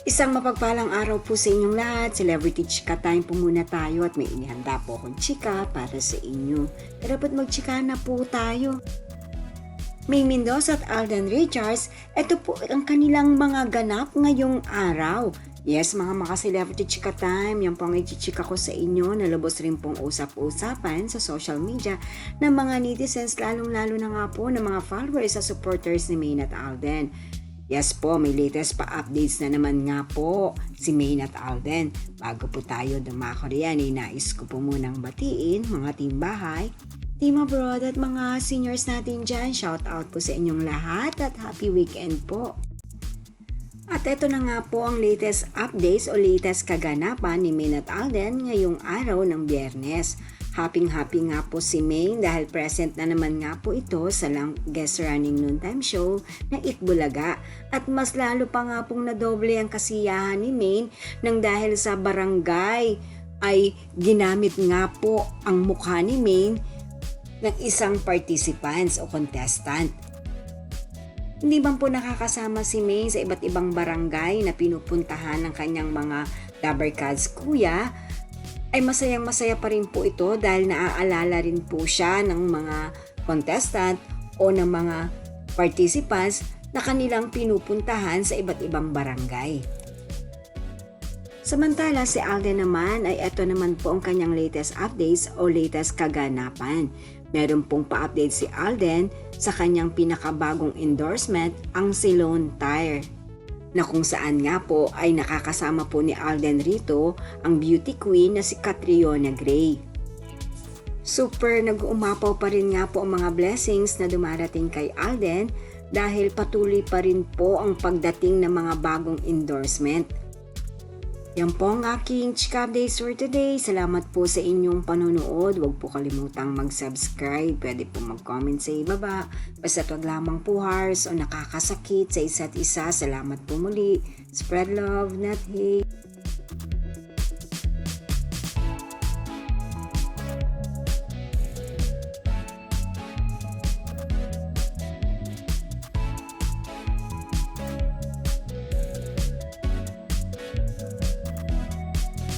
Isang mapagpalang araw po sa inyong lahat. Celebrity Chika Time po muna tayo at may inihanda po akong chika para sa inyo. Dapat magchika na po tayo. May Mendoza at Alden Richards, ito po ang kanilang mga ganap ngayong araw. Yes, mga maka-celebrity chika time, yan po ang ichichika ko sa inyo. Nalabos rin pong usap-usapan sa social media ng mga netizens, lalong-lalo na nga po ng mga followers sa supporters ni Maine at Alden. Yes po, may latest pa updates na naman nga po si Maine at Alden. Bago po tayo dumako riyan, nais ko po munang batiin mga team bahay, team abroad at mga seniors natin dyan. Shout out po sa inyong lahat at happy weekend po. At ito na nga po ang latest updates o latest kaganapan ni Maine at Alden ngayong araw ng Biyernes. Happy nga po si Maine dahil present na naman nga po ito sa guest running noontime show ng Itbulaga. At mas lalo pa nga pong nadoble ang kasiyahan ni Maine nang dahil sa barangay ay ginamit nga po ang mukha ni Maine ng isang participants o contestant. Hindi bang po nakakasama si Maine sa iba't ibang barangay na pinupuntahan ng kanyang mga Dabarkads kuya, ay masayang-masaya pa rin po ito dahil naaalala rin po siya ng mga contestant o ng mga participants na kanilang pinupuntahan sa iba't ibang barangay. Samantala si Alden naman ay ito naman po ang kanyang latest updates o latest kaganapan. Meron pong pa-update si Alden sa kanyang pinakabagong endorsement, ang Ceylon Tire, na kung saan nga po ay nakakasama po ni Alden rito ang beauty queen na si Catriona Gray. Super nag-uumapaw pa rin nga po ang mga blessings na dumarating kay Alden dahil patuloy pa rin po ang pagdating ng mga bagong endorsement. Yan po ang aking chika updates for today. Salamat po sa inyong panonood. Huwag po kalimutang mag-subscribe. Pwede po mag-comment sa ibaba. Basta wag lamang po harsh o nakakasakit sa isa't isa. Salamat po muli. Spread love, not hate.